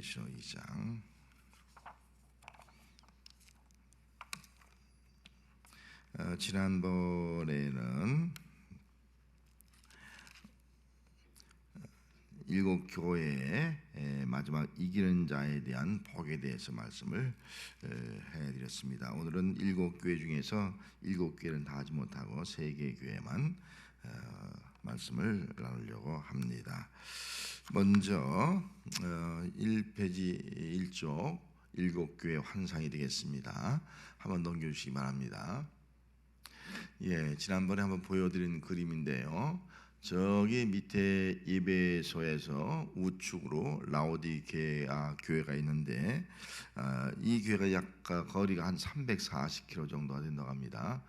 에베소 2장. 지난번에는 일곱 교회의 마지막 이기는 자에 대한 복에 대해서 말씀을 해드렸습니다. 오늘은 일곱 교회 중에서 일곱 교회는 다 하지 못하고 세 개 교회만 말씀을 나누려고 합니다. 먼저 1페이지 1쪽 일곱 교회 환상이 되겠습니다. 한번 넘겨주시기 바랍니다. 지난번에 한번 보여드린 그림인데요. 저기 밑에 에베소에서 우측으로 라오디게아 교회가 있는데 이 교회가 약간 거리가 한 340km 정도가 된다고 합니다.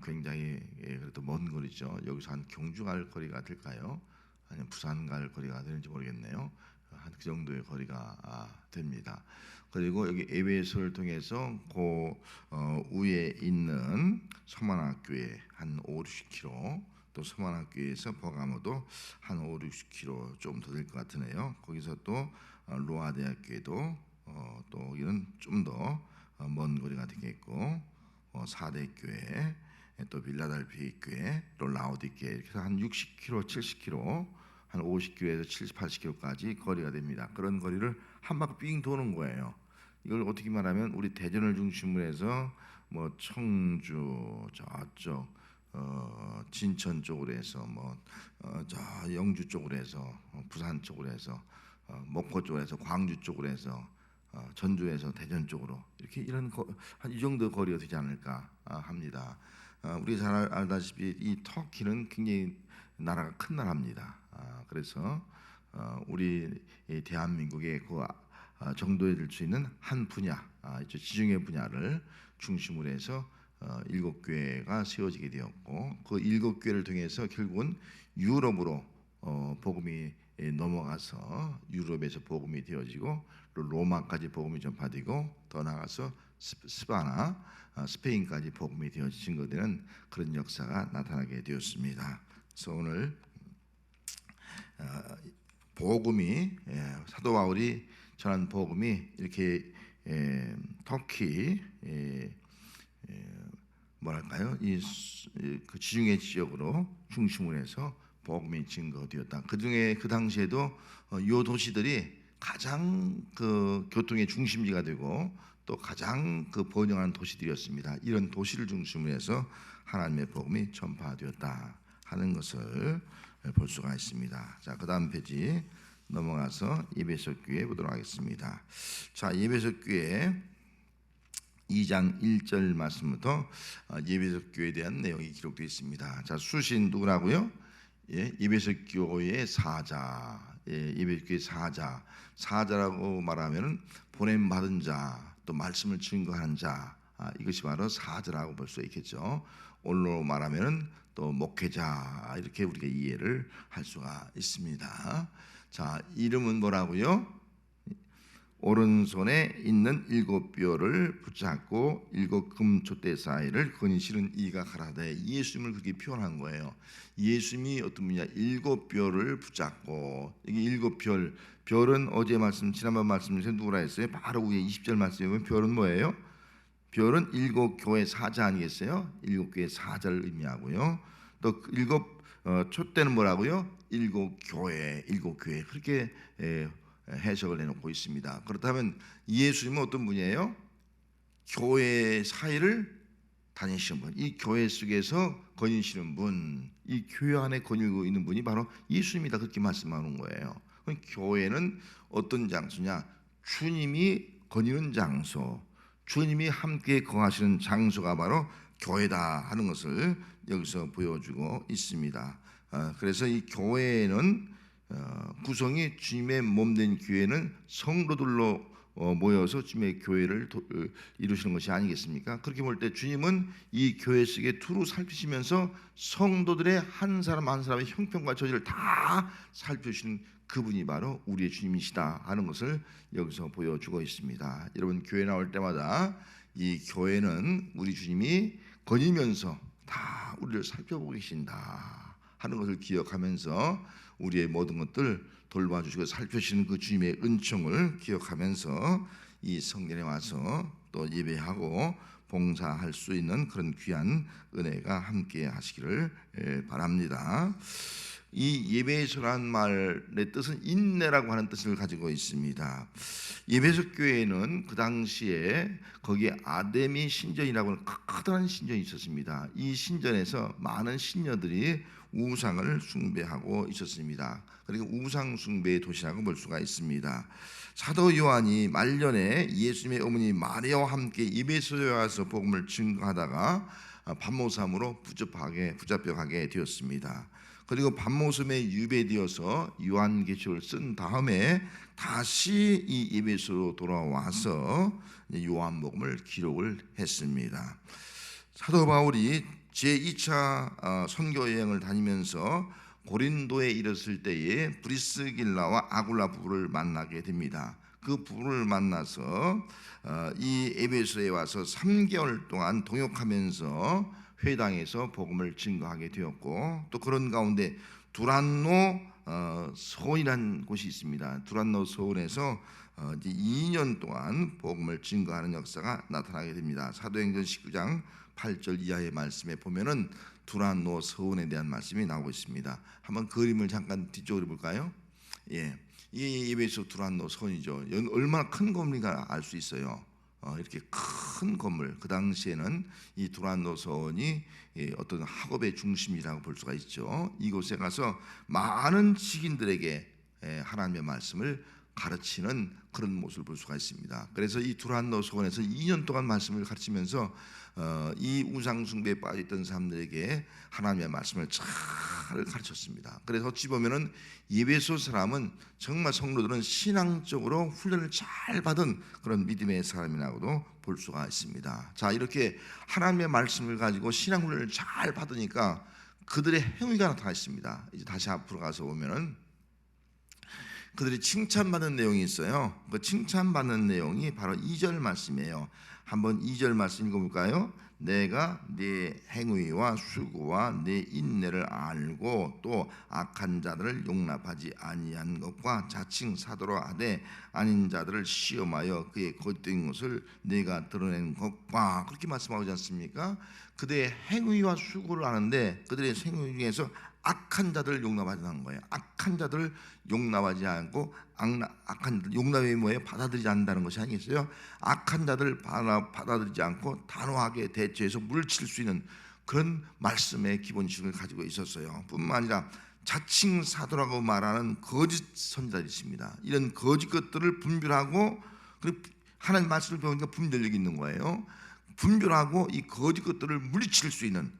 굉장히 그래도 먼 거리죠. 여기서 한 경주 갈 거리가 될까요? 아니면 부산 갈 거리가 되는지 모르겠네요. 한 그 정도의 거리가 됩니다. 그리고 여기 에베소를 통해서 그 위에 있는 서만학교에 한 5-60km, 또 서만학교에서 버가모도 한 5-60km 좀 더 될 것 같으네요. 거기서 또 로아대학교에도 또 여기는 좀 더 먼 거리가 되겠고, 사대교회, 또 빌라델피아 교회, 또 라오디게아 이렇게 해서 한 60km, 70km, 한 50km에서 70, 80km까지 거리가 됩니다. 그런 거리를 한 바퀴 삥 도는 거예요. 이걸 어떻게 말하면 우리 대전을 중심으로 해서 뭐 청주 저쪽 진천 쪽으로 해서 저 영주 쪽으로 해서 부산 쪽으로 해서 목포 쪽으로 해서 광주 쪽으로 해서 전주에서 대전 쪽으로 이렇게 이런 한 이 정도 거리가 되지 않을까 합니다. 우리 잘 알다시피 이 터키는 굉장히 나라가 큰 나라입니다. 그래서 우리 대한민국의 그 정도에 들 수 있는 한 분야, 지중해 분야를 중심으로 해서 일곱 교회가 세워지게 되었고, 그 일곱 교회를 통해서 결국은 유럽으로 복음이 넘어가서 유럽에서 복음이 되어지고, 또 로마까지 복음이 전파되고, 더 나아가서 스바나, 스페인까지 복음이 되어진 것들은 그런 역사가 나타나게 되었습니다. 그래서 오늘 복음이 사도 바울이 전한 복음이 이렇게 터키 뭐랄까요? 그 지중해 지역으로 중심으로 해서 복음이 증거되었다. 그중에 그 당시에도 이 도시들이 가장 그 교통의 중심지가 되고 또 가장 그 번영한 도시들이었습니다. 이런 도시를 중심으로 해서 하나님의 복음이 전파되었다 하는 것을 볼 수가 있습니다. 자, 그 다음 페이지 넘어가서 에베소 교회 보도록 하겠습니다. 자, 에베소 교회 2장 1절 말씀부터 에베소 교회에 대한 내용이 기록되어 있습니다. 자, 수신 누구라고요? 에베소 교회의 사자, 에베소 교회 사자라고 말하면 보냄 받은 자, 또 말씀을 증거하는 자, 이것이 바로 사자라고 볼 수 있겠죠. 오늘로 말하면 또 목회자, 이렇게 우리가 이해를 할 수가 있습니다. 자, 이름은 뭐라고요? 오른손에 있는 일곱 뼈를 붙잡고 일곱 금촛대 사이를 거니 실은 이가 가라되, 예수님을 그렇게 표현한 거예요. 예수님이 어떤 분이냐? 일곱 뼈를 붙잡고, 이게 일곱 별은 어제 말씀, 지난번 말씀 중에 누구라 했어요? 바로 위에 20절 말씀에 보면 별은 뭐예요? 별은 일곱 교회 사자 아니겠어요? 일곱 교회 사자를 의미하고요. 또 일곱 촛대는 뭐라고요? 일곱 교회 그렇게 해석을 해놓고 있습니다. 그렇다면 예수님은 어떤 분이에요? 교회 사이를 다니시는 분, 이 교회 속에서 거니시는 분, 이 교회 안에 거니고 있는 분이 바로 예수님이다, 그렇게 말씀하는 거예요. 교회는 어떤 장소냐? 주님이 거니는 장소, 주님이 함께 거하시는 장소가 바로 교회다 하는 것을 여기서 보여주고 있습니다. 그래서 이 교회는 구성이 주님의 몸된 교회는 성도들로 모여서 주님의 교회를 이루시는 것이 아니겠습니까? 그렇게 볼 때 주님은 이 교회 속에 두루 살피시면서 성도들의 한 사람 한 사람의 형편과 저지를 다 살펴주시는 그분이 바로 우리의 주님이시다 하는 것을 여기서 보여주고 있습니다. 여러분, 교회 나올 때마다 이 교회는 우리 주님이 거니면서 다 우리를 살펴보고 계신다 하는 것을 기억하면서 우리의 모든 것들 돌봐주시고 살펴주시는 그 주님의 은총을 기억하면서 이 성전에 와서 또 예배하고 봉사할 수 있는 그런 귀한 은혜가 함께 하시기를 바랍니다. 이 예배소란 말의 뜻은 인내라고 하는 뜻을 가지고 있습니다. 예배소 교회는 그 당시에 거기에 아데미 신전이라고 하는 커다란 신전이 있었습니다. 이 신전에서 많은 신녀들이 우상을 숭배하고 있었습니다. 그리고 우상 숭배의 도시라고 볼 수가 있습니다. 사도 요한이 말년에 예수님의 어머니 마리아와 함께 예배소에 와서 복음을 증거하다가 밤모섬으로 붙잡혀가게 되었습니다. 그리고 밤모섬에 유배되어서 요한계시록을 쓴 다음에 다시 이 예배소로 돌아와서 요한복음을 기록을 했습니다. 사도 바울이 제2차 선교 여행을 다니면서 고린도에 이르렀을 때에 브리스길라와 아굴라 부부를 만나게 됩니다. 그 부부를 만나서 이 에베소에 와서 3개월 동안 동역하면서 회당에서 복음을 증거하게 되었고, 또 그런 가운데 두란노 서원이라는 곳이 있습니다. 두란노 서원에서 이제 2년 동안 복음을 증거하는 역사가 나타나게 됩니다. 사도행전 19장 8절 이하의 말씀에 보면은 두란노 서원에 대한 말씀이 나오고 있습니다. 한번 그림을 잠깐 뒤쪽으로 볼까요? 예, 이 에베소 두란노 서원이죠. 얼마나 큰 건물인가 알 수 있어요. 이렇게 큰 건물, 그 당시에는 이 두란노 서원이 어떤 학업의 중심이라고 볼 수가 있죠. 이곳에 가서 많은 직인들에게 하나님의 말씀을 가르치는 그런 모습을 볼 수가 있습니다. 그래서 이 두란노 서원에서 2년 동안 말씀을 가르치면서 이 우상 숭배에 빠져있던 사람들에게 하나님의 말씀을 잘 가르쳤습니다. 그래서 어찌 보면은 예배소 사람은 정말 성도들은 신앙적으로 훈련을 잘 받은 그런 믿음의 사람이라고도 볼 수가 있습니다. 자, 이렇게 하나님의 말씀을 가지고 신앙 훈련을 잘 받으니까 그들의 행위가 나타나 있습니다. 이제 다시 앞으로 가서 보면은 그들이 칭찬받는 내용이 있어요. 그 칭찬받는 내용이 바로 2절 말씀이에요. 한번 2절 말씀 읽어볼까요? 내가 네 행위와 수고와 네 인내를 알고 또 악한 자들을 용납하지 아니한 것과 자칭 사도로 하되 아닌 자들을 시험하여 그의 거짓된 것을 내가 드러낸 것과, 그렇게 말씀하지 않습니까? 그들의 행위와 수고를 하는데 그들의 행위 중에서 악한 자들을 용납하지 않는 거예요. 악한 자들을 용납하지 않고, 악한 자들, 용납이 뭐예요? 받아들이지 않는다는 것이 아니겠어요? 악한 자들을 받아들이지 않고 단호하게 대처해서 물칠 수 있는 그런 말씀의 기본식을 가지고 있었어요. 뿐만 아니라 자칭 사도라고 말하는 거짓 선지자들이 있습니다. 이런 거짓 것들을 분별하고, 그리고 하나님 말씀을 배우니까 분별력이 있는 거예요. 분별하고 이 거짓 것들을 물리칠 수 있는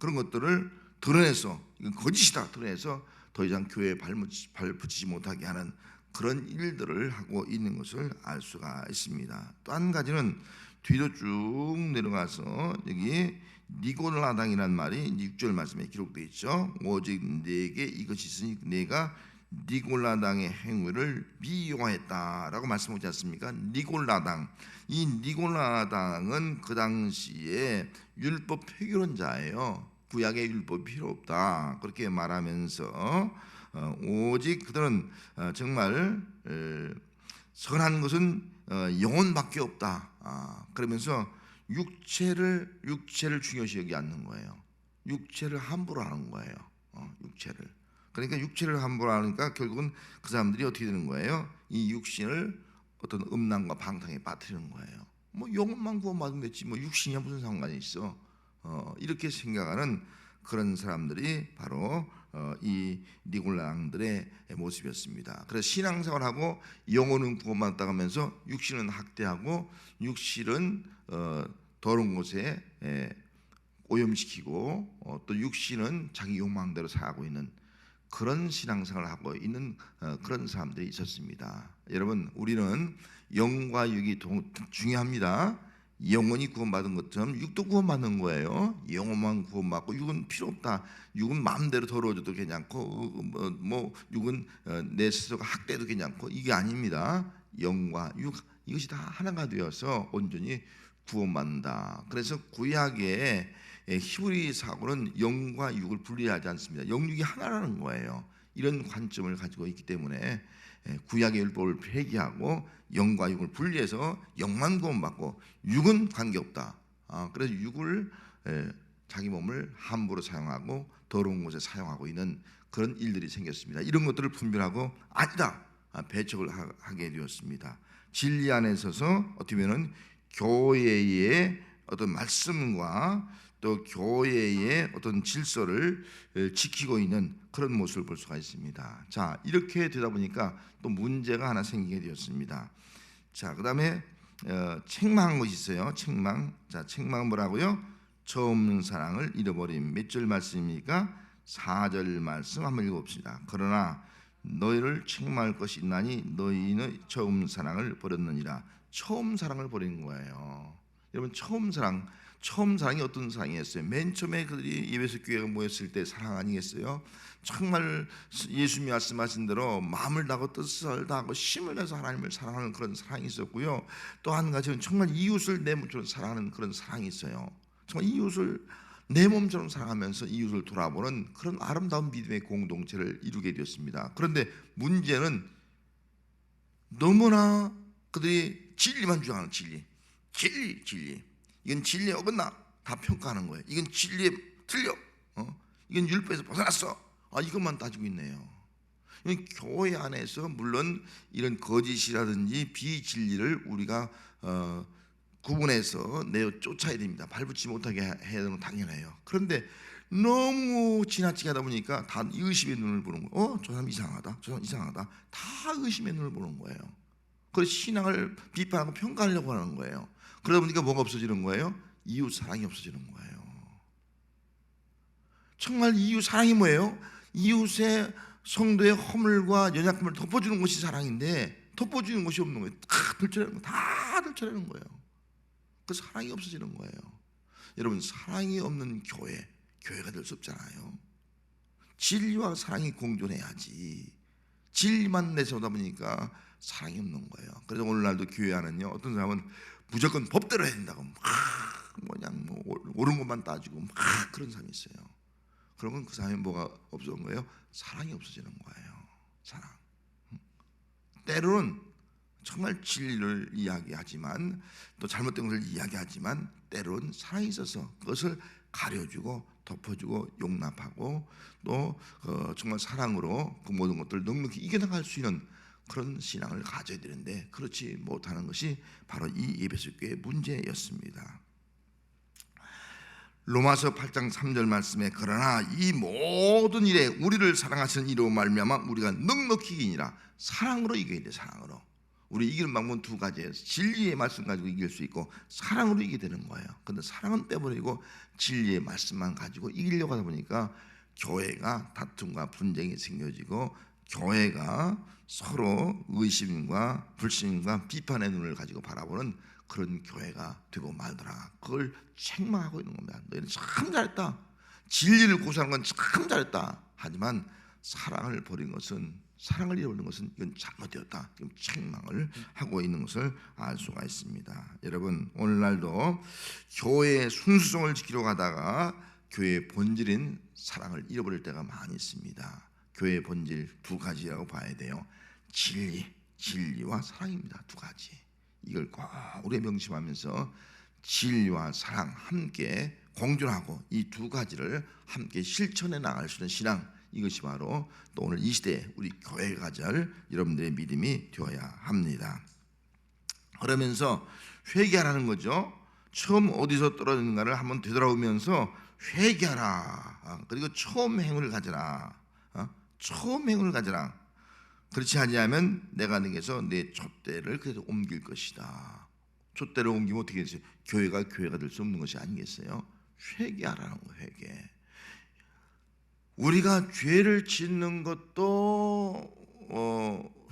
그런 것들을 드러내서, 이건 거짓이다 드러내서 더 이상 교회에 발붙이지 못하게 하는 그런 일들을 하고 있는 것을 알 수가 있습니다. 또 한 가지는 뒤로 쭉 내려가서 여기 니골라당이라는 말이 6절 말씀에 기록되어 있죠. 오직 내게 이것이 있으니 내가 니골라당의 행위를 미용하였다라고 말씀하지 않습니까? 니골라당, 이 니골라당은 그 당시에 율법 폐교론자예요. 구약의 율법이 필요 없다 그렇게 말하면서 오직 그들은 정말 선한 것은 영혼밖에 없다 그러면서 육체를 중요시 여기지 않는 거예요. 육체를 함부로 하는 거예요. 육체를, 그러니까 육체를 함부로 하니까 결국은 그 사람들이 어떻게 되는 거예요? 이 육신을 어떤 음란과 방탕에 빠뜨리는 거예요. 뭐 영혼만 구원받으면 됐지 뭐 육신이야 무슨 상관이 있어. 이렇게 생각하는 그런 사람들이 바로 이 니골라당들의 모습이었습니다. 그래서 신앙생활하고 영혼은 구원받았다 하면서 육신은 학대하고 육신은 더러운 곳에 오염시키고 또 육신은 자기 욕망대로 살아가고 있는 그런 신앙생활을 하고 있는 그런 사람들이 있었습니다. 여러분, 우리는 영과 육이 중요합니다. 영혼이 구원받은 것처럼 육도 구원받는 거예요. 영혼만 구원받고 육은 필요 없다. 육은 마음대로 더러워져도 괜찮고 뭐 육은 내 스스로가 학대도 괜찮고, 이게 아닙니다. 영과 육 이것이 다 하나가 되어서 온전히 구원받는다. 그래서 구약에 히브리 사고는 영과 육을 분리하지 않습니다. 영육이 하나라는 거예요. 이런 관점을 가지고 있기 때문에 구약의 율법을 폐기하고 영과 육을 분리해서 영만 구원받고 육은 관계없다. 그래서 육을 자기 몸을 함부로 사용하고 더러운 곳에 사용하고 있는 그런 일들이 생겼습니다. 이런 것들을 분별하고 아니다 배척을 하게 되었습니다. 진리 안에 있어서 어떻게 보면 교회의 어떤 말씀과 또 교회의 어떤 질서를 지키고 있는 그런 모습을 볼 수가 있습니다. 자, 이렇게 되다 보니까 또 문제가 하나 생기게 되었습니다. 자, 그다음에 책망한 것이 있어요. 책망. 자, 책망은 뭐라고요? 처음 사랑을 잃어버림. 몇 절 말씀입니까? 4절 말씀 한번 읽어봅시다. 그러나 너희를 책망할 것이 있나니 너희는 처음 사랑을 버렸느니라. 처음 사랑을 버린 거예요. 여러분, 처음 사랑이 어떤 사랑이었어요? 맨 처음에 그들이 예배소 교회가 모였을 때 사랑 아니겠어요? 정말 예수님이 말씀하신 대로 마음을 다하고 뜻을 다하고 힘을 내서 하나님을 사랑하는 그런 사랑이 있었고요. 또 한 가지는 정말 이웃을 내 몸처럼 사랑하는 그런 사랑이 있어요. 정말 이웃을 내 몸처럼 사랑하면서 이웃을 돌아보는 그런 아름다운 믿음의 공동체를 이루게 되었습니다. 그런데 문제는 너무나 그들이 진리만 주장하는 진리. 이건 진리에 어긋나 다 평가하는 거예요. 이건 진리에 틀려. 이건 율법에서 벗어났어. 이것만 따지고 있네요. 교회 안에서 물론 이런 거짓이라든지 비진리를 우리가 구분해서 내어 쫓아야 됩니다. 발붙지 못하게 해야 되는 건 당연해요. 그런데 너무 지나치게 하다 보니까 다 의심의 눈을 보는 거예요. 저 사람 이상하다. 저 사람 이상하다. 다 의심의 눈을 보는 거예요. 그래서 신앙을 비판하고 평가하려고 하는 거예요. 그러다 보니까 뭐가 없어지는 거예요? 이웃 사랑이 없어지는 거예요. 정말 이웃 사랑이 뭐예요? 이웃의 성도의 허물과 연약함을 덮어주는 것이 사랑인데 덮어주는 것이 없는 거예요. 다 들춰내는 거예요. 그 사랑이 없어지는 거예요. 여러분, 사랑이 없는 교회가 될 수 없잖아요. 진리와 사랑이 공존해야지. 진리만 내세우다 보니까 사랑이 없는 거예요. 그래서 오늘날도 교회 안은요, 어떤 사람은 무조건 법대로 해야 된다고 옳은 것만 따지고 그런 사람이 있어요. 그러면 그 사람이 뭐가 없어진 거예요? 사랑이 없어지는 거예요. 사랑. 때로는 정말 진리를 이야기하지만 또 잘못된 것을 이야기하지만 때로는 사랑이 있어서 그것을 가려주고 덮어주고 용납하고 또 정말 사랑으로 그 모든 것들을 넉넉히 이겨나갈 수 있는 그런 신앙을 가져야 되는데 그렇지 못하는 것이 바로 이 에베소 교회의 문제였습니다. 로마서 8장 3절 말씀에 그러나 이 모든 일에 우리를 사랑하시는 이로 말미암아 우리가 넉넉히 이기니라. 사랑으로 이겨야 돼. 사랑으로. 우리 이기는 방법은 두 가지예요. 진리의 말씀 가지고 이길 수 있고 사랑으로 이기게 되는 거예요. 그런데 사랑은 빼버리고 진리의 말씀만 가지고 이기려고 하다 보니까 교회가 다툼과 분쟁이 생겨지고 교회가 서로 의심과 불신과 비판의 눈을 가지고 바라보는 그런 교회가 되고 말더라. 그걸 책망하고 있는 겁니다. 너희는 참 잘했다. 진리를 고수하는 건 참 잘했다. 하지만 사랑을 버린 것은, 사랑을 잃어버린 것은 이건 잘못되었다. 지금 책망을 하고 있는 것을 알 수가 있습니다. 여러분, 오늘날도 교회의 순수성을 지키려 가다가 교회의 본질인 사랑을 잃어버릴 때가 많이 있습니다. 교회의 본질 두 가지라고 봐야 돼요. 진리와 사랑입니다. 두 가지. 이걸 꼭 우리 명심하면서 진리와 사랑 함께 공존하고 이 두 가지를 함께 실천해 나갈 수 있는 신앙, 이것이 바로 또 오늘 이 시대에 우리 교회가 가질 여러분들의 믿음이 되어야 합니다. 그러면서 회개하라는 거죠. 처음 어디서 떨어졌는가를 한번 되돌아보면서 회개하라. 그리고 처음 행운을 가져라. 처음 행운을 가져라. 그렇지 아니하면 내가 너에게서 내 촛대를 그래서 옮길 것이다. 촛대를 옮기면 어떻게 되죠? 교회가 될 수 없는 것이 아니겠어요? 회개하라는 거예요. 회개. 우리가 죄를 짓는 것도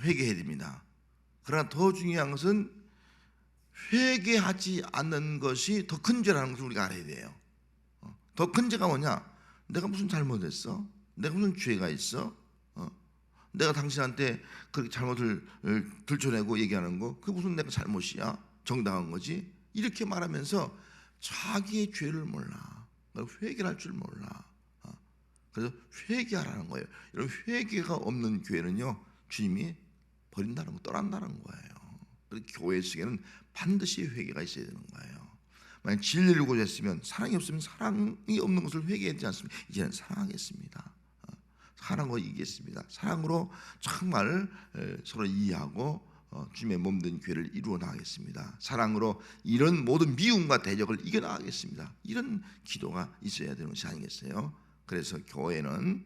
회개해야 됩니다. 그러나 더 중요한 것은 회개하지 않는 것이 더 큰 죄라는 것을 우리가 알아야 돼요. 더 큰 죄가 뭐냐? 내가 무슨 잘못했어? 내가 무슨 죄가 있어? 내가 당신한테 그렇게 잘못을 들춰내고 얘기하는 거, 그게 무슨 내가 잘못이야? 정당한 거지? 이렇게 말하면서 자기의 죄를 몰라. 회개를 할 줄 몰라. 그래서 회개하라는 거예요. 여러분, 회개가 없는 교회는요, 주님이 버린다는 거, 떠난다는 거예요. 그래서 교회 속에는 반드시 회개가 있어야 되는 거예요. 만약 진리를 고졌으면, 사랑이 없으면 사랑이 없는 것을 회개하지 않습니다. 이제는 사랑하겠습니다. 사랑으로 이기겠습니다. 사랑으로 정말 서로 이해하고 주님의 몸된 교회를 이루어 나가겠습니다. 사랑으로 이런 모든 미움과 대적을 이겨 나가겠습니다. 이런 기도가 있어야 되는 것이 아니겠어요? 그래서 교회는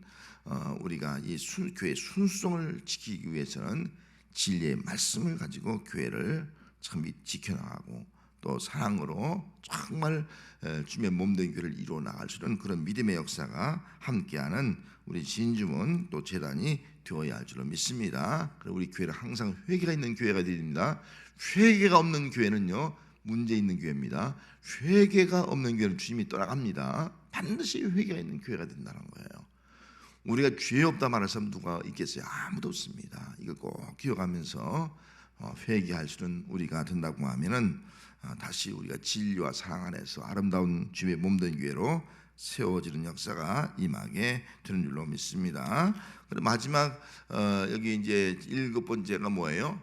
우리가 이 교회의 순수성을 지키기 위해서는 진리의 말씀을 가지고 교회를 참 지켜나가고, 또 사랑으로 정말 주님의 몸된 교회를 이루어 나갈 수 있는 그런 믿음의 역사가 함께하는 우리 진주문 또 재단이 되어야 할 줄로 믿습니다. 그리고 우리 교회는 항상 회개가 있는 교회가 되야 됩니다. 회개가 없는 교회는요, 문제 있는 교회입니다. 회개가 없는 교회는 주님이 떠나갑니다. 반드시 회개가 있는 교회가 된다는 거예요. 우리가 죄 없다 말할 사람 누가 있겠어요? 아무도 없습니다. 이걸 꼭 기억하면서 회개할 수는 우리가 된다고 하면은 다시 우리가 진리와 사랑 안에서 아름다운 주님의 몸된 교회로 세워지는 역사가 임하게 되는 줄로 믿습니다. 그리고 마지막 여기 이제 7번째가 뭐예요?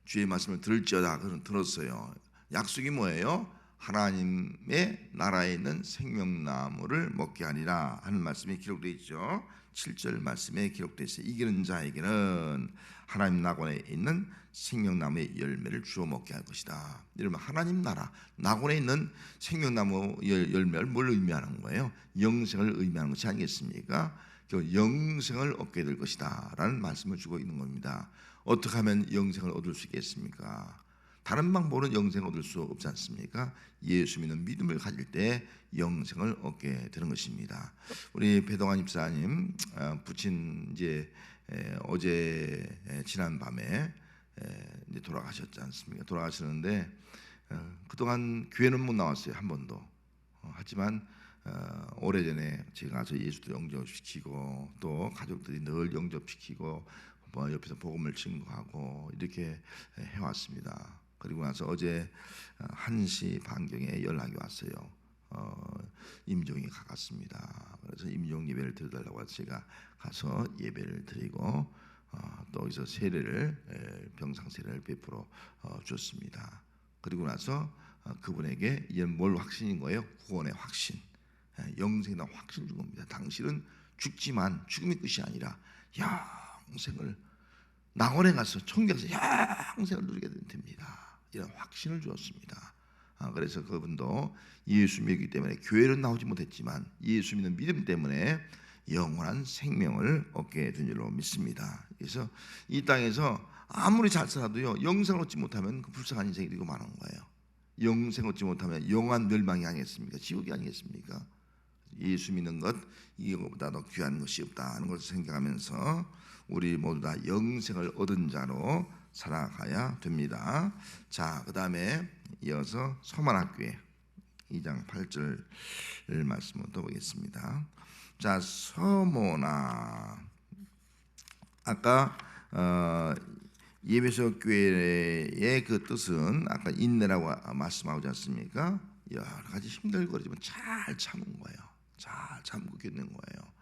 주의 말씀을 들을지어다. 그런 들었어요. 약속이 뭐예요? 하나님의 나라에 있는 생명나무를 먹게 하리라 하는 말씀이 기록되어 있죠. 7절 말씀에 기록되어 있어요. 이기는 자에게는 하나님 낙원에 있는 생명나무의 열매를 주어 먹게 할 것이다. 여러분, 하나님 나라 낙원에 있는 생명나무 열매를 뭘 의미하는 거예요? 영생을 의미하는 것이 아니겠습니까? 그 영생을 얻게 될 것이다 라는 말씀을 주고 있는 겁니다. 어떻게 하면 영생을 얻을 수 있겠습니까? 다른 방법으로는 영생을 얻을 수 없지 않습니까? 예수 믿는 믿음을 가질 때 영생을 얻게 되는 것입니다. 우리 배동환 집사님 부친 이제 어제 지난 밤에 이제 돌아가셨지 않습니까? 돌아가셨는데 그동안 교회는 못 나왔어요, 한 번도. 하지만 오래전에 제가 가서 예수도 영접시키고 또 가족들이 늘 영접시키고 옆에서 복음을 증거하고 이렇게 해왔습니다. 그리고 나서 어제 1시 반경에 연락이 왔어요. 임종이 가깝습니다. 그래서 임종 예배를 드려달라고 해서 제가 가서 예배를 드리고 또 여기서 세례를 병상 세례를 베풀어 줬습니다. 그리고 나서 그분에게 이건 뭘 확신인 거예요? 구원의 확신, 영생의 확신을 준 겁니다. 당신은 죽지만 죽음이 끝이 아니라 영생을, 낙원에 가서 천국에 가서 영생을 누리게 됩니다. 이런 확신을 주었습니다. 그래서 그분도 예수 믿기 때문에 교회는 나오지 못했지만 예수 믿는 믿음 때문에 영원한 생명을 얻게 된 줄로 믿습니다. 그래서 이 땅에서 아무리 잘 살아도요, 영생을 얻지 못하면 그 불쌍한 인생이 되고 마는 거예요. 영생 얻지 못하면 영원한 멸망이 아니겠습니까? 지옥이 아니겠습니까? 예수 믿는 것, 이거보다 더 귀한 것이 없다는 것을 생각하면서 우리 모두 다 영생을 얻은 자로 살아가야 됩니다. 자, 그 다음에 이어서 서만학교에 2장 8절 말씀을 또 보겠습니다. 자, 서모나, 아까 예배소 교회의 그 뜻은 아까 인내라고 말씀하지 않습니까? 여러 가지 힘들거리지만 잘 참은 거예요. 잘 참고 있는 거예요.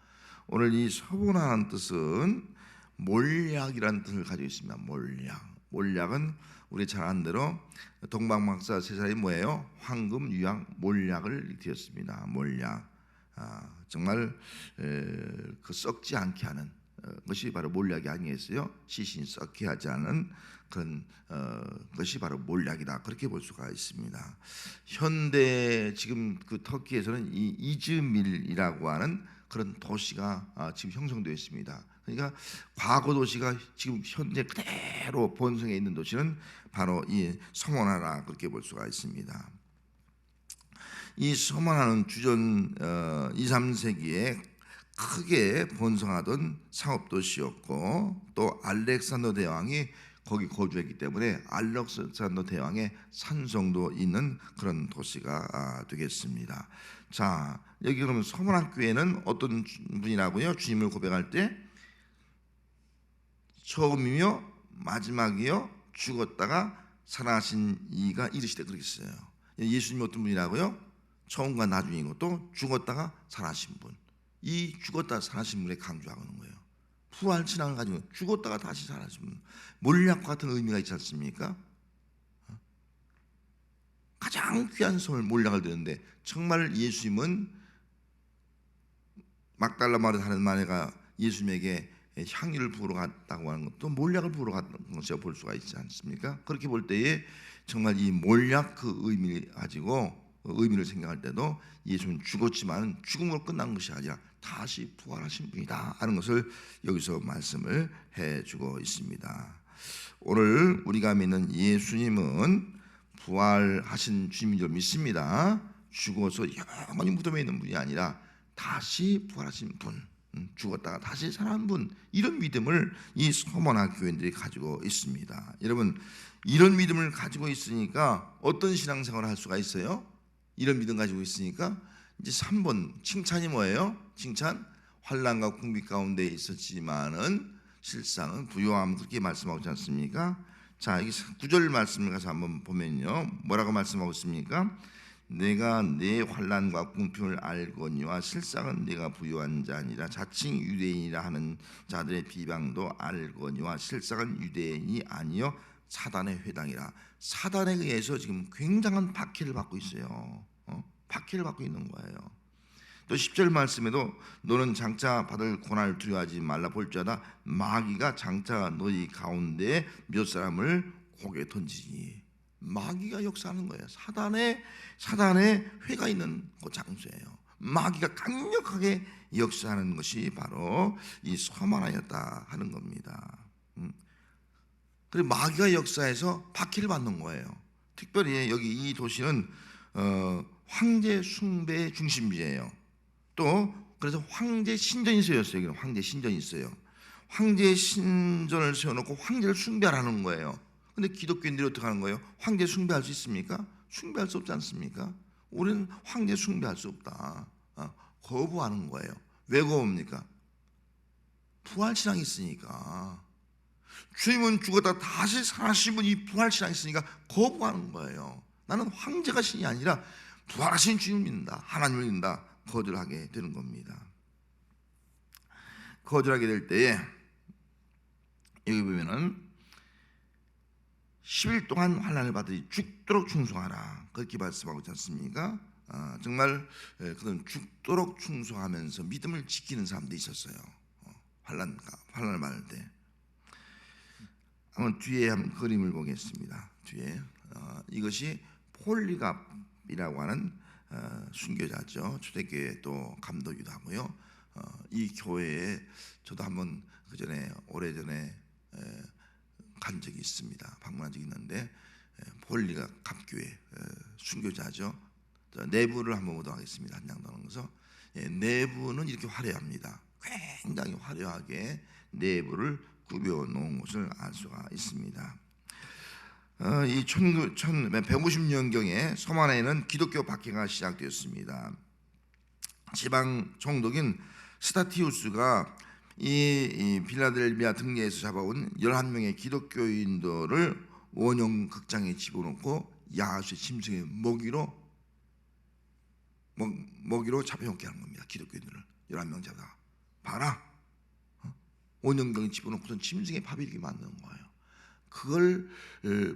오늘 이 서본하는 뜻은 몰약이라는 뜻을 가지고 있습니다. 몰약은 우리 잘 아는 대로 동방박사 세 사람이 뭐예요? 황금, 유황, 몰약을 드렸습니다. 몰약, 정말 그 썩지 않게 하는 것이 바로 몰약이 아니겠어요? 시신이 썩게 하지 않은 그런 것이 바로 몰약이다, 그렇게 볼 수가 있습니다. 현대 지금 그 터키에서는 이 이즈밀이라고 하는 그런 도시가 지금 형성되어 있습니다. 그러니까 과거 도시가 지금 현재 그대로 본성에 있는 도시는 바로 이 서머나라, 그렇게 볼 수가 있습니다. 이 서머나는 주전 2, 3세기에 크게 번성하던 상업도시였고, 또 알렉산더 대왕이 거기 거주했기 때문에 알렉산더 대왕의 산성도 있는 그런 도시가 되겠습니다. 자, 여기 그러면 서문학교에는 어떤 분이라고요? 주님을 고백할 때 처음이며 마지막이요, 죽었다가 살아나신 이가 이르시되, 그렇게 써요. 예수님이 어떤 분이라고요? 처음과 나중이고 또 죽었다가 살아신 분. 이 죽었다 살아신 분에 강조하는 거예요. 부활 신앙을 가지고 죽었다가 다시 살아신 분. 몰약과 같은 의미가 있지 않습니까? 가장 귀한 선물 몰약을 드렸는데 정말 예수님은 막달라 마리아 하는 마리아가 예수님에게 향유를 부으러 갔다고 하는 것도 몰약을 부으러 갔다는 것을 볼 수가 있지 않습니까? 그렇게 볼 때에 정말 이 몰약 그 의미를 가지고 의미를 생각할 때도 예수는 죽었지만 죽음으로 끝난 것이 아니라 다시 부활하신 분이다 하는 것을 여기서 말씀을 해주고 있습니다. 오늘 우리가 믿는 예수님은 부활하신 주님인 줄 믿습니다. 죽어서 영원히 무덤에 있는 분이 아니라 다시 부활하신 분, 죽었다가 다시 살아난 분, 이런 믿음을 이 서머나 교인들이 가지고 있습니다. 여러분, 이런 믿음을 가지고 있으니까 어떤 신앙생활을 할 수가 있어요? 이런 믿음 가지고 있으니까 이제 3번 칭찬이 뭐예요? 칭찬, 환난과 궁핍 가운데 있었지만은 실상은 부요함, 그렇게 말씀하고 있지 않습니까? 자, 이 9절 말씀을 가서 한번 보면요, 뭐라고 말씀하고 있습니까? 내가 내 환난과 궁핍을 알거니와 실상은 내가 부요한 자 아니라 자칭 유대인이라 하는 자들의 비방도 알거니와 실상은 유대인이 아니요 사단의 회당이라. 사단에 의해서 지금 굉장한 박해를 받고 있어요. 박해를 받고 있는 거예요. 또 10절 말씀에도 너는 장차 받을 고난을 두려워하지 말라. 볼지어다 마귀가 장차 너희 가운데 몇 사람을 고개 던지니. 마귀가 역사하는 거예요. 사단의 회가 있는 그 장소예요. 마귀가 강력하게 역사하는 것이 바로 이 서만하였다 하는 겁니다. 그리고 마귀가 역사해서 박해를 받는 거예요. 특별히 여기 이 도시는 황제 숭배의 중심지예요. 또 그래서 황제 신전이 세웠어요. 황제 신전이 있어요. 황제 신전을 세워놓고 황제를 숭배하라는 거예요. 근데 기독교인들이 어떻게 하는 거예요? 황제 숭배할 수 있습니까? 숭배할 수 없지 않습니까? 우리는 황제 숭배할 수 없다. 거부하는 거예요. 왜 거부합니까? 부활신앙이 있으니까. 주님은 죽었다 다시 살아신 분이 부활신앙이 있으니까 거부하는 거예요. 나는 황제가 신이 아니라 부활하신 주님을 믿는다. 하나님을 믿는다. 거절하게 되는 겁니다. 거절하게 될 때에 여기 보면은 10일 동안 환난을 받으니 죽도록 충성하라. 그렇게 말씀하고 있지 않습니까? 정말 그런 죽도록 충성하면서 믿음을 지키는 사람들이 있었어요. 환난을 받을 때. 한번 뒤에 한번 그림을 보겠습니다. 뒤에 이것이 폴리갑이라고 하는 순교자죠. 초대교회 또 감독이기도 하고요. 이 교회에 저도 한번 그전에 오래전에 간 적이 있습니다. 방문한 적이 있는데 폴리갑 갑교회 순교자죠. 내부를 한번 보도록 하겠습니다. 한 장 더 넣어서 내부는 이렇게 화려합니다. 굉장히 화려하게 내부를 꾸며 놓은 것을 알 수가 있습니다. 이 150년경에 서만에는 기독교 박해가 시작되었습니다. 지방 총독인 스타티우스가 이 빌라델비아 등대에서 잡아온 11명의 기독교인들을 원형 극장에 집어넣고 야수의 짐승의 먹이로 잡혀먹게 하는 겁니다. 기독교인들을 11명 잡아다가 봐라, 원형경에 집어넣고선 짐승의 밥이 이렇게 만드는 거예요. 그걸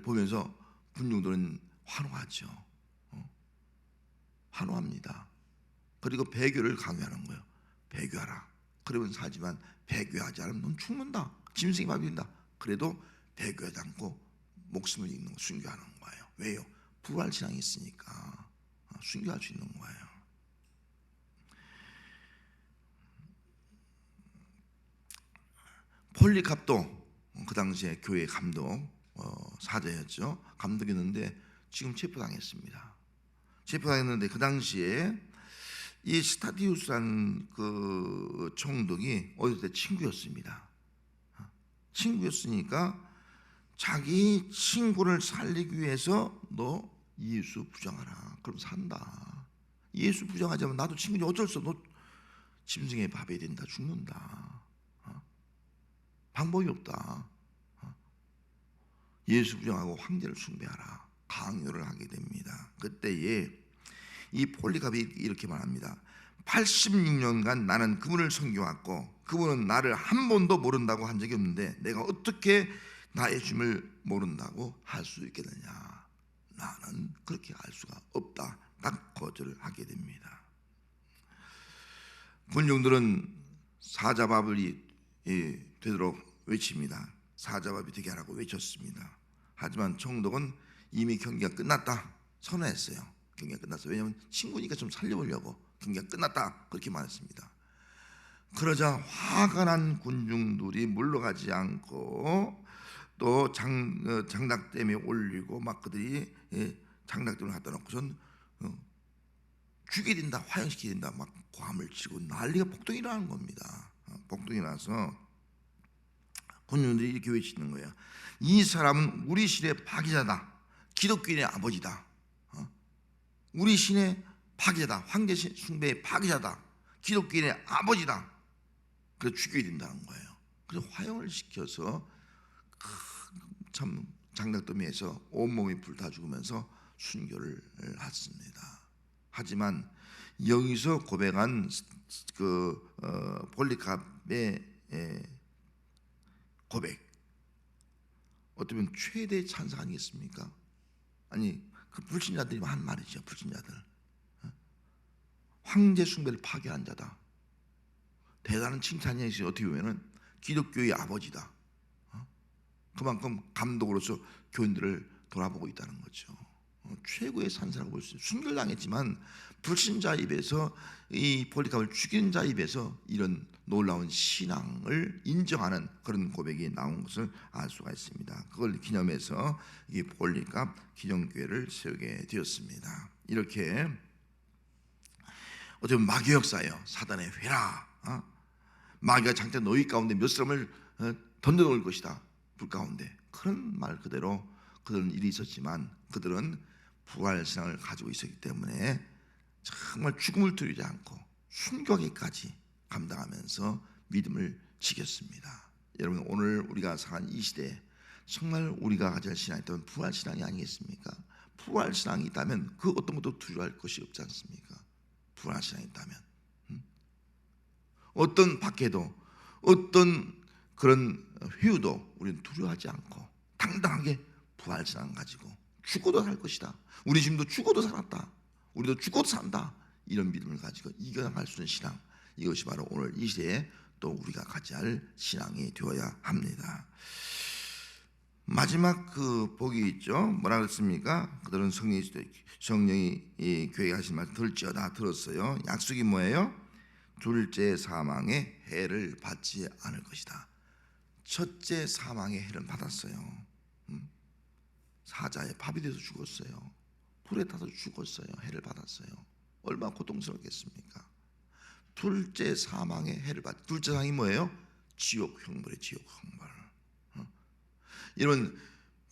보면서 군중들은 환호하죠. 환호합니다. 그리고 배교를 강요하는 거예요. 배교하라. 그러면 사지만 배교하지 않으면 넌 죽는다. 짐승이 밥이 된다. 그래도 배교하지 않고 목숨을 잃는 거 순교하는 거예요. 왜요? 부활 신앙이 있으니까 순교할 수 있는 거예요. 폴리갑도 그 당시에 교회 감독 사제였죠. 감독이었는데 지금 체포당했습니다. 체포당했는데 그 당시에 이 스타디우스라는 그 총독이 어릴 때 친구였습니다. 친구였으니까 자기 친구를 살리기 위해서 너 예수 부정하라. 그럼 산다. 예수 부정하자면 나도 친구니 어쩔 수 없어. 너 짐승의 밥이 된다. 죽는다. 방법이 없다. 예수 부정하고 황제를 숭배하라. 강요를 하게 됩니다. 그때에 이 폴리갑이 이렇게 말합니다. 86년간 나는 그분을 섬겨왔고 그분은 나를 한 번도 모른다고 한 적이 없는데 내가 어떻게 나의 주님을 모른다고 할 수 있겠느냐. 나는 그렇게 알 수가 없다. 딱 거절을 하게 됩니다. 군중들은 사자밥이 되도록 외칩니다. 사자밥이 되게 하라고 외쳤습니다. 하지만 총독은 이미 경기가 끝났다 선언했어요. 경기가 끝났어요. 왜냐하면 친구니까 좀 살려보려고 경기가 끝났다 그렇게 말했습니다. 그러자 화가 난 군중들이 물러가지 않고 또 장작대에 올리고 막 그들이 장작대를 갖다 놓고선 죽여야 된다, 화형시켜야 된다, 막 고함을 치고 난리가 폭동이 일어나는 겁니다. 폭동이 나서 군중들이 이렇게 외치는 거예요. 이 사람은 우리 신의 파기자다, 기독교인의 아버지다. 우리 신의 파기자다, 황제 숭배의 파기자다, 기독교인의 아버지다. 그래서 죽여야 된다는 거예요. 그래서 화형을 시켜서 참 장작더미에서 온몸이 불타 죽으면서 순교를 했습니다. 하지만 여기서 고백한 폴리갑의 고백, 어쩌면 최대의 찬사 아니겠습니까? 아니 그 불신자들이 한 말이죠. 불신자들, 황제 숭배를 파괴한 자다. 대단한 칭찬이었어요. 어떻게 보면은 기독교의 아버지다. 그만큼 감독으로서 교인들을 돌아보고 있다는 거죠. 최고의 산사라고 볼 수 있어요. 순교당했지만 불신자 입에서, 이 폴리갑을 죽인 자 입에서 이런 놀라운 신앙을 인정하는 그런 고백이 나온 것을 알 수가 있습니다. 그걸 기념해서 이 폴리갑 기념교회를 세우게 되었습니다. 이렇게 어쩌면 마귀 역사예요. 사단의 회라. 마귀가 장차 너희 가운데 몇 사람을 던져놓을 것이다, 불 가운데. 그런 말 그대로 그런 일이 있었지만 그들은 부활신앙을 가지고 있었기 때문에 정말 죽음을 두려지 않고 순교하기까지 감당하면서 믿음을 지켰습니다. 여러분, 오늘 우리가 살아가는 이 시대에 정말 우리가 가질 신앙이 있다면 부활신앙이 아니겠습니까? 부활신앙이 있다면 그 어떤 것도 두려워할 것이 없지 않습니까? 부활신앙이 있다면 어떤 박해도, 어떤 그런 회유도 우리는 두려워하지 않고 당당하게 부활신앙 가지고 죽어도 살 것이다, 우리 지금도 죽어도 살았다, 우리도 죽어도 산다, 이런 믿음을 가지고 이겨나갈 수 있는 신앙, 이것이 바로 오늘 이 시대에 또 우리가 가져야 할 신앙이 되어야 합니다. 마지막 그 복이 있죠. 뭐라 그랬습니까? 그들은 성령이 이 교회에 하신 말씀 들을지어다 들었어요. 약속이 뭐예요? 둘째 사망의 해를 받지 않을 것이다. 첫째 사망의 해를 받았어요. 사자의 밥이 돼서 죽었어요. 불에 타서 죽었어요. 해를 받았어요. 얼마나 고통스럽겠습니까? 둘째 사망의 해를 받. 둘째 사망이 뭐예요? 지옥 형벌이에요. 지옥 형벌. 여러분,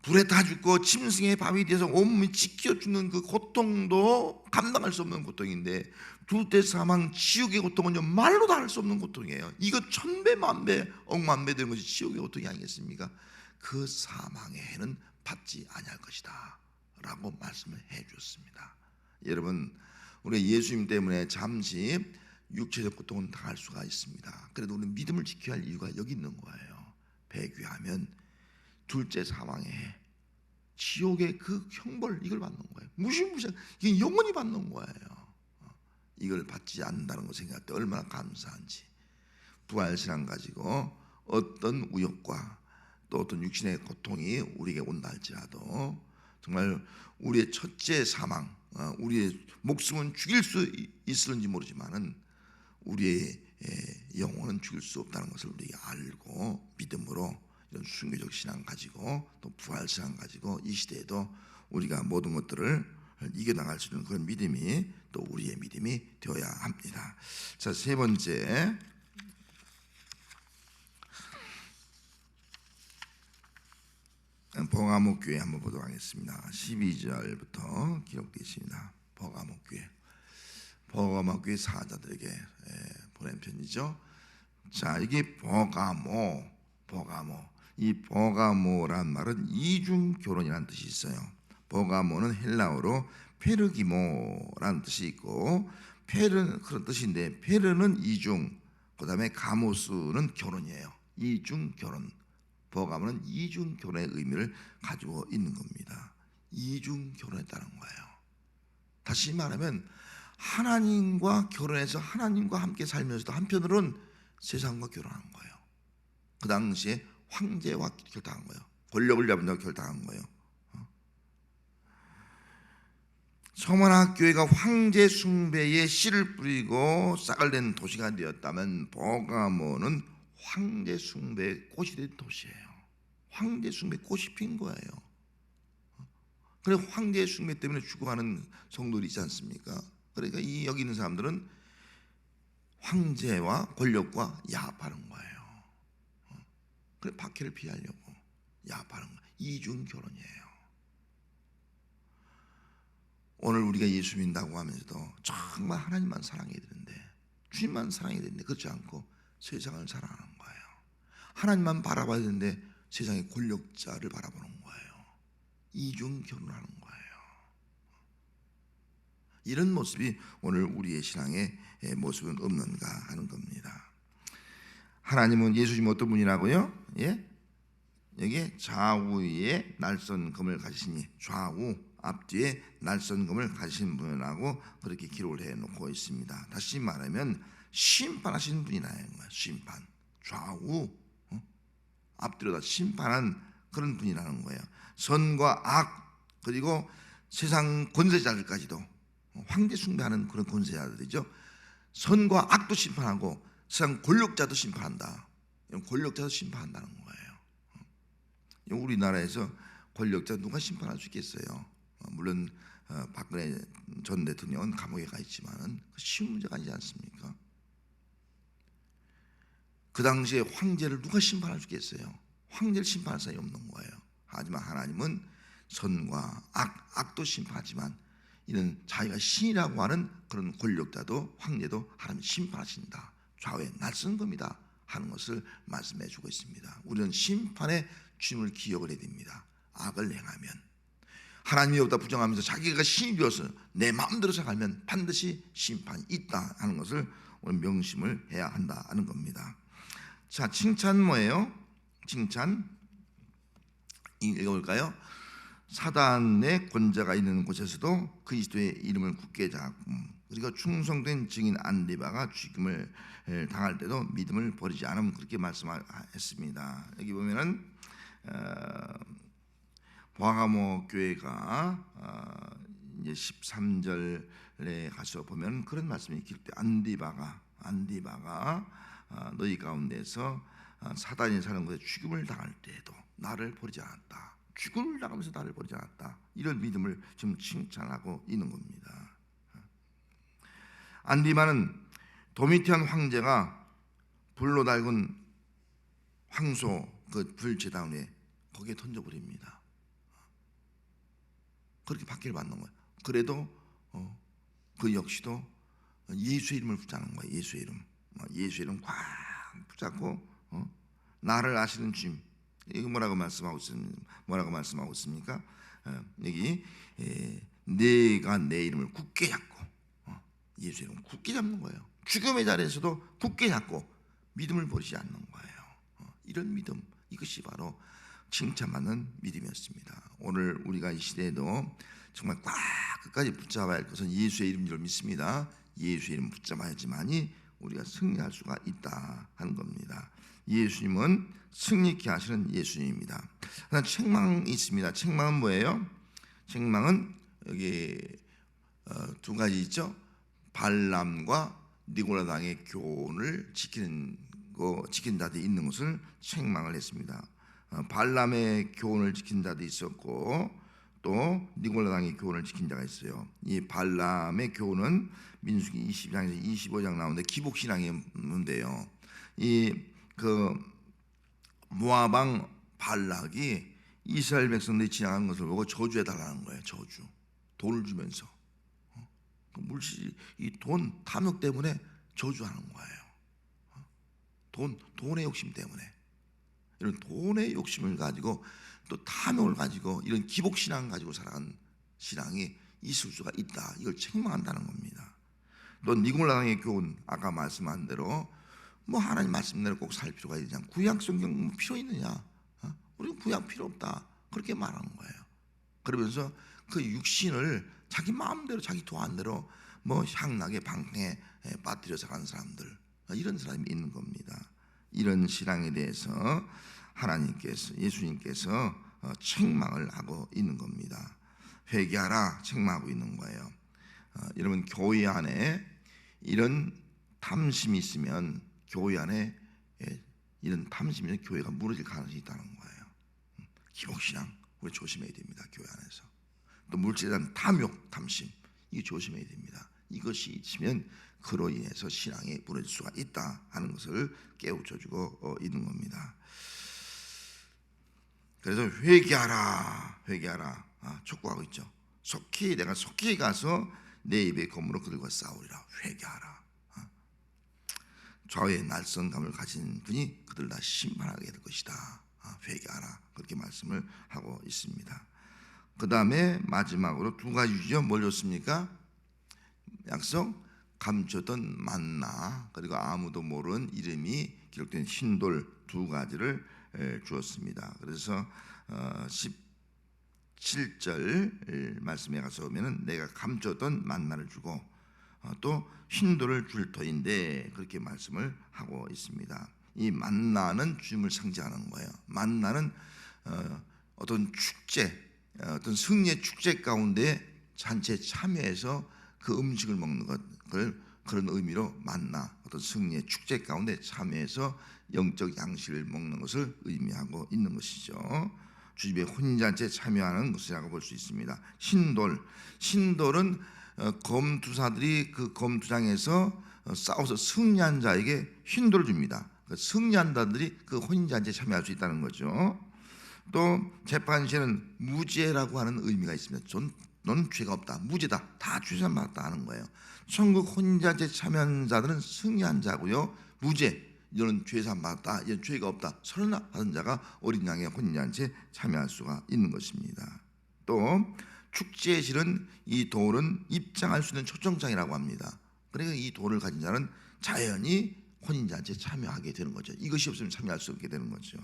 불에 타 죽고 짐승의 밥이 돼서 온몸이 찢겨 죽는 그 고통도 감당할 수 없는 고통인데, 둘째 사망 지옥의 고통은요 말로도 할 수 없는 고통이에요. 이거 천배 만배 억만배 되는 것이 지옥의 고통이 아니겠습니까? 그 사망의 해는 받지 아니할 것이다 라고 말씀을 해 주었습니다. 여러분, 우리가 예수님 때문에 잠시 육체적 고통은 당할 수가 있습니다. 그래도 우리는 믿음을 지켜야 할 이유가 여기 있는 거예요. 배교하면 둘째 사망의 해, 지옥의 그 형벌, 이걸 받는 거예요. 무시무시한, 이게 영원히 받는 거예요. 이걸 받지 않는다는 거 생각할 때 얼마나 감사한지. 부활신앙 가지고 어떤 우역과 또 어떤 육신의 고통이 우리에게 온다 할지라도 정말 우리의 첫째 사망, 우리의 목숨은 죽일 수 있을지 모르지만은 우리의 영혼은 죽일 수 없다는 것을 우리가 알고 믿음으로 이런 순교적 신앙 가지고 또 부활신앙 가지고 이 시대에도 우리가 모든 것들을 이겨나갈 수 있는 그런 믿음이 또 우리의 믿음이 되어야 합니다. 자, 세 번째, 버가모 교회 한번 보도록 하겠습니다. 12절부터 기록되어 있습니다. 버가모 교회, 버가모 교회 사자들에게 보낸 편이죠. 자, 이게 버가모. 이 버가모란 말은 이중 결혼이라는 뜻이 있어요. 버가모는 헬라어로 페르기모라는 뜻이 있고, 페르 그런 뜻인데, 페르는 이중, 그다음에 가모스는 결혼이에요. 이중 결혼. 버가모는 이중 결혼의 의미를 가지고 있는 겁니다. 이중 결혼했다는 거예요. 다시 말하면 하나님과 결혼해서 하나님과 함께 살면서도 한편으로는 세상과 결혼한 거예요. 그 당시에 황제와 결탁한 거예요. 권력을 잡는다고 결탁한 거예요. 서머나 교회가 황제 숭배에 씨를 뿌리고 싹을 낸 도시가 되었다면, 버가모는 황제 숭배의 꽃이 된 도시예요. 황제 숭배 꽃이 핀 거예요. 그래 황제 숭배 때문에 죽어가는 성도들이 있지 않습니까? 그러니까 이 여기 있는 사람들은 황제와 권력과 야합하는 거예요. 그래 박해를 피하려고 야합하는 거예요. 이중 결혼이에요. 오늘 우리가 예수 믿는다고 하면서도 정말 하나님만 사랑해야 되는데, 주님만 사랑해야 되는데 그렇지 않고 세상을 사랑하는 거예요. 하나님만 바라봐야 되는데 세상의 권력자를 바라보는 거예요. 이중 결혼하는 거예요. 이런 모습이 오늘 우리의 신앙의 모습은 없는가 하는 겁니다. 하나님은 예수님 어떤 분이라고요? 예? 여기 좌우에 날선 검을 가지시니, 좌우 앞뒤에 날선 검을 가지신 분이라고 그렇게 기록을 해놓고 있습니다. 다시 말하면 심판하시는 분이라는 거예요. 심판, 좌우 앞뒤로 다 심판한 그런 분이라는 거예요. 선과 악, 그리고 세상 권세자들까지도, 황제 숭배하는 그런 권세자들이죠. 선과 악도 심판하고 세상 권력자도 심판한다. 권력자도 심판한다는 거예요. 우리나라에서 권력자 누가 심판할 수 있겠어요? 물론 박근혜 전 대통령은 감옥에 가 있지만 쉬운 문제가 아니지 않습니까? 그 당시에 황제를 누가 심판할 수 있겠어요? 황제를 심판할 사람이 없는 거예요. 하지만 하나님은 선과 악도 심판하지만 이런 자기가 신이라고 하는 그런 권력자도 황제도 하나님 심판하신다. 좌우에 낯선 겁니다 하는 것을 말씀해 주고 있습니다. 우리는 심판의 주님을 기억을 해야 됩니다. 악을 행하면, 하나님이 없다 부정하면서 자기가 신이 되어서 내 마음대로 살면 반드시 심판이 있다 하는 것을 오늘 명심을 해야 한다 하는 겁니다. 자, 칭찬 뭐예요? 칭찬 읽어볼까요? 사단의 권자가 있는 곳에서도 그리스도의 이름을 굳게 잡고, 그리고 충성된 증인 안디바가 죽임을 당할 때도 믿음을 버리지 않으면, 그렇게 말씀했습니다. 여기 보면은 버가모 교회가 이제 13절에 가서 보면 그런 말씀이 기록돼. 안디바가 너희 가운데서 사단이 사는 곳에 죽임을 당할 때에도 나를 버리지 않았다. 죽음을 당하면서 나를 버리지 않았다. 이런 믿음을 지금 칭찬하고 있는 겁니다. 안디바는 도미티안 황제가 불로 달군 황소 그 불제단에 거기에 던져버립니다. 그렇게 박해를 받는 거예요. 그래도 그 역시도 예수의 이름을 붙잡는 거예요. 예수의 이름 꽉 붙잡고 나를 아시는 주님, 이거 뭐라고 말씀하고 있습니까? 여기 내가 내 이름을 굳게 잡고, 예수의 이름을 굳게 잡는 거예요. 죽음의 자리에서도 굳게 잡고 믿음을 버리지 않는 거예요. 이런 믿음, 이것이 바로 칭찬받는 믿음이었습니다. 오늘 우리가 이 시대에도 정말 꽉 끝까지 붙잡아야 할 것은 예수의 이름인 줄 믿습니다. 예수의 이름 붙잡아야지만이 우리가 승리할 수가 있다 하는 겁니다. 예수님은 승리케 하시는 예수님입니다. 하나 책망이 있습니다. 책망은 뭐예요? 책망은 여기 두 가지 있죠. 발람과 니고라당의 교훈을 지키는 자들이 있는 것을 책망을 했습니다. 발람의 교훈을 지킨 자도 있었고 또 니고라당의 교훈을 지킨 자가 있어요. 이 발람의 교훈은 민수기 20장에서 25장 나오는데 기복신앙이었는데요. 그 모압 왕 발락이 이스라엘 백성들이 지나가는 것을 보고 저주해 달라는 거예요. 저주. 돈을 주면서 물질, 이 돈 탐욕 때문에 저주하는 거예요. 돈의 욕심 때문에. 이런 돈의 욕심을 가지고 또 탐욕을 가지고 이런 기복신앙을 가지고 살아간 신앙이 있을 수가 있다. 이걸 책망한다는 겁니다. 또 니골라당의 교훈, 아까 말씀한 대로 뭐 하나님 말씀대로 꼭 살 필요가 있느냐, 구약 성경 뭐 필요 있느냐, 우리는 구약 필요 없다, 그렇게 말하는 거예요. 그러면서 그 육신을 자기 마음대로 자기 도안대로 뭐 향락의 방탕에 빠뜨려 살아가는 사람들, 이런 사람이 있는 겁니다. 이런 신앙에 대해서 하나님께서, 예수님께서 책망을 하고 있는 겁니다. 회개하라, 책망하고 있는 거예요. 여러분, 교회 안에 이런 탐심이 있으면, 교회 안에 이런 탐심이 있으면 교회가 무너질 가능성이 있다는 거예요. 기복신앙, 우리 조심해야 됩니다. 교회 안에서. 또 물질에 대한 탐욕, 탐심, 이거 조심해야 됩니다. 이것이 있으면 그로 인해서 신앙이 무너질 수가 있다 하는 것을 깨우쳐주고 있는 겁니다. 그래서 회개하라, 회개하라, 촉구하고 있죠. 내가 속히 가서 내 입의 검으로 그들과 싸우리라. 회개하라. 좌우의 날성감을 가진 분이 그들 다 심판하게 될 것이다. 회개하라, 그렇게 말씀을 하고 있습니다. 그 다음에 마지막으로 두 가지죠. 뭘 줬습니까? 약속, 감춰던 만나, 그리고 아무도 모르는 이름이 기록된 흰돌, 두 가지를 주었습니다. 그래서 17절 말씀에 가서 보면은 내가 감춰던 만나를 주고 또 흰돌을 줄 터인데, 그렇게 말씀을 하고 있습니다. 이 만나는 주님을 상징하는 거예요. 만나는 어떤 축제, 어떤 승리의 축제 가운데 잔치에 참여해서 그 음식을 먹는 것을, 그런 의미로 만나, 어떤 승리의 축제 가운데 참여해서 영적 양식을 먹는 것을 의미하고 있는 것이죠. 주집의 혼인잔치에 참여하는 것이라고 볼 수 있습니다. 신돌은 검투사들이 그 검투장에서 싸워서 승리한 자에게 흰돌을 줍니다. 승리한 자들이 그 혼인잔치에 참여할 수 있다는 거죠. 또 재판시에는 무죄라고 하는 의미가 있습니다. 너는 죄가 없다, 무죄다, 다 죄산 받았다 하는 거예요. 천국 혼인잔치에 참여한 자들은 승리한 자고요, 무죄, 너는 죄산 받았다, 이런 죄가 없다, 선을 받은 자가 어린 양의 혼인잔치에 참여할 수가 있는 것입니다. 또 축제에 실은 이 돌은 입장할 수 있는 초청장이라고 합니다. 그러니까 이 돌을 가진 자는 자연히 혼인잔치에 참여하게 되는 거죠. 이것이 없으면 참여할 수 없게 되는 거죠.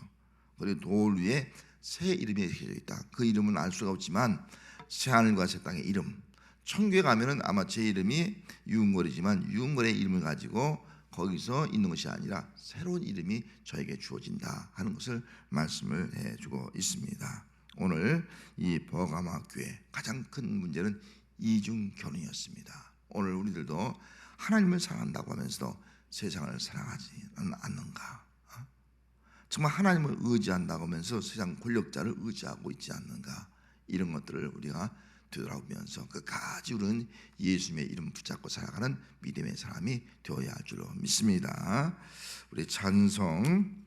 그리고 돌 위에 새 이름이 새겨져 있다. 그 이름은 알 수가 없지만 새하늘과 새 땅의 이름, 천국에 가면은 아마 제 이름이 유흥거리지만 유흥거리의 이름을 가지고 거기서 있는 것이 아니라 새로운 이름이 저에게 주어진다 하는 것을 말씀을 해주고 있습니다. 오늘 이 버가마 교회 가장 큰 문제는 이중견이었습니다. 오늘 우리들도 하나님을 사랑한다고 하면서도 세상을 사랑하지 않는가? 정말 하나님을 의지한다고 하면서 세상 권력자를 의지하고 있지 않는가? 이런 것들을 우리가 되돌아보면서 끝까지 우리는 예수님의 이름 붙잡고 살아가는 믿음의 사람이 되어야 할 줄로 믿습니다. 우리 찬송